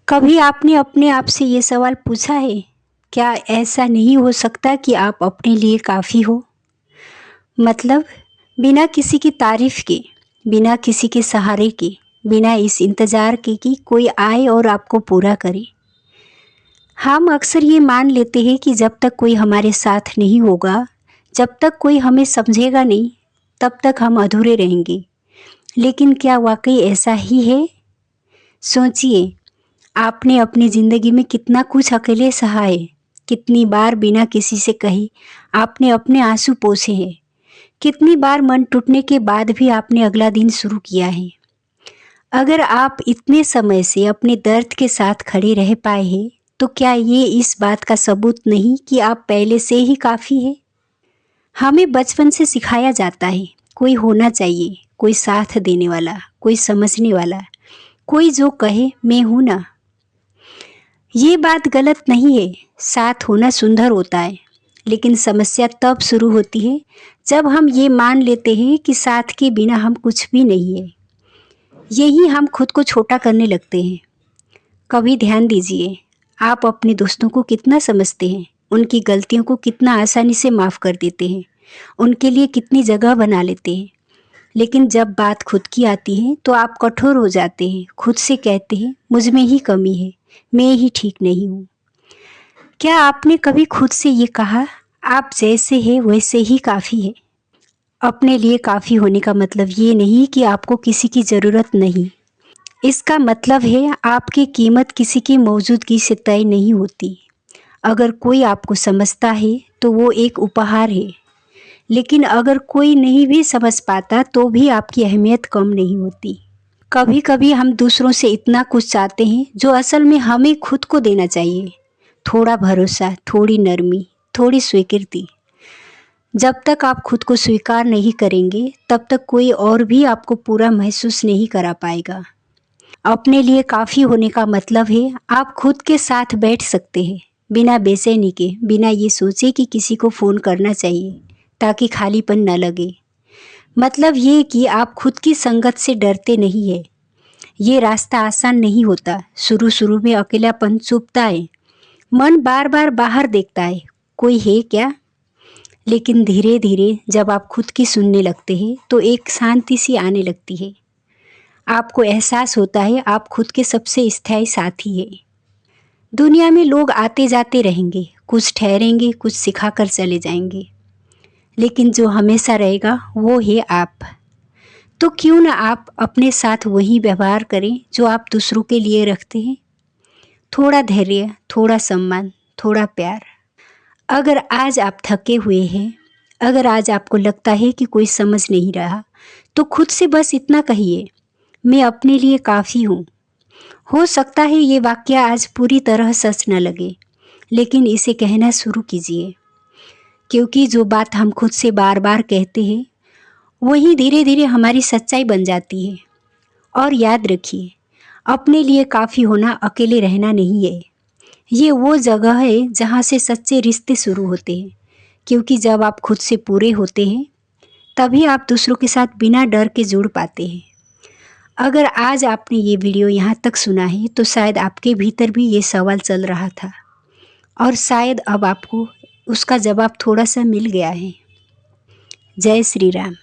कभी आपने अपने आप से ये सवाल पूछा है, क्या ऐसा नहीं हो सकता कि आप अपने लिए काफ़ी हो? मतलब बिना किसी की तारीफ़ के, बिना किसी के सहारे के, बिना इस इंतज़ार के कि कोई आए और आपको पूरा करे। हम अक्सर ये मान लेते हैं कि जब तक कोई हमारे साथ नहीं होगा, जब तक कोई हमें समझेगा नहीं, तब तक हम अधूरे रहेंगे। लेकिन क्या वाक़ई ऐसा ही है? सोचिए, आपने अपनी ज़िंदगी में कितना कुछ अकेले सहा है, कितनी बार बिना किसी से कहे आपने अपने आंसू पोंछे हैं, कितनी बार मन टूटने के बाद भी आपने अगला दिन शुरू किया है। अगर आप इतने समय से अपने दर्द के साथ खड़े रह पाए हैं, तो क्या ये इस बात का सबूत नहीं कि आप पहले से ही काफ़ी हैं? हमें बचपन से सिखाया जाता है, कोई होना चाहिए, कोई साथ देने वाला, कोई समझने वाला, कोई जो कहे मैं हूँ ना। ये बात गलत नहीं है, साथ होना सुंदर होता है, लेकिन समस्या तब शुरू होती है जब हम ये मान लेते हैं कि साथ के बिना हम कुछ भी नहीं है। यही हम खुद को छोटा करने लगते हैं। कभी ध्यान दीजिए, आप अपने दोस्तों को कितना समझते हैं, उनकी गलतियों को कितना आसानी से माफ़ कर देते हैं, उनके लिए कितनी जगह बना लेते हैं। लेकिन जब बात खुद की आती है तो आप कठोर हो जाते हैं, खुद से कहते हैं मुझ में ही कमी है, मैं ही ठीक नहीं हूँ। क्या आपने कभी खुद से ये कहा, आप जैसे हैं वैसे ही काफ़ी है? अपने लिए काफ़ी होने का मतलब ये नहीं कि आपको किसी की ज़रूरत नहीं। इसका मतलब है आपकी कीमत किसी की मौजूदगी से तय नहीं होती। अगर कोई आपको समझता है तो वो एक उपहार है, लेकिन अगर कोई नहीं भी समझ पाता तो भी आपकी अहमियत कम नहीं होती। कभी कभी हम दूसरों से इतना कुछ चाहते हैं जो असल में हमें खुद को देना चाहिए। थोड़ा भरोसा, थोड़ी नरमी, थोड़ी स्वीकृति। जब तक आप खुद को स्वीकार नहीं करेंगे, तब तक कोई और भी आपको पूरा महसूस नहीं करा पाएगा। अपने लिए काफ़ी होने का मतलब है आप खुद के साथ बैठ सकते हैं, बिना बेचैनी के, बिना ये सोचे कि किसी को फ़ोन करना चाहिए ताकि खालीपन न लगे। मतलब ये कि आप खुद की संगत से डरते नहीं हैं। ये रास्ता आसान नहीं होता। शुरू-शुरू में अकेलापन चुभता है। मन बार-बार बाहर देखता है, कोई है क्या? लेकिन धीरे-धीरे जब आप खुद की सुनने लगते हैं, तो एक शांति सी आने लगती है। आपको एहसास होता है आप खुद के सबसे स्थायी साथी हैं। दुनिया में लोग आते-जाते रहेंगे, कुछ ठहरेंगे, कुछ सिखाकर चले जाएंगे, लेकिन जो हमेशा रहेगा वो है आप। तो क्यों ना आप अपने साथ वही व्यवहार करें जो आप दूसरों के लिए रखते हैं। थोड़ा धैर्य, थोड़ा सम्मान, थोड़ा प्यार। अगर आज आप थके हुए हैं, अगर आज आपको लगता है कि कोई समझ नहीं रहा, तो खुद से बस इतना कहिए, मैं अपने लिए काफ़ी हूँ। हो सकता है ये वाक्य आज पूरी तरह सच न लगे, लेकिन इसे कहना शुरू कीजिए, क्योंकि जो बात हम खुद से बार बार कहते हैं वही धीरे धीरे हमारी सच्चाई बन जाती है। और याद रखिए, अपने लिए काफ़ी होना अकेले रहना नहीं है। ये वो जगह है जहाँ से सच्चे रिश्ते शुरू होते हैं, क्योंकि जब आप खुद से पूरे होते हैं तभी आप दूसरों के साथ बिना डर के जुड़ पाते हैं। अगर आज आपने ये वीडियो यहाँ तक सुना है तो शायद आपके भीतर भी ये सवाल चल रहा था, और शायद अब आपको उसका जवाब थोड़ा सा मिल गया है। जय श्री राम।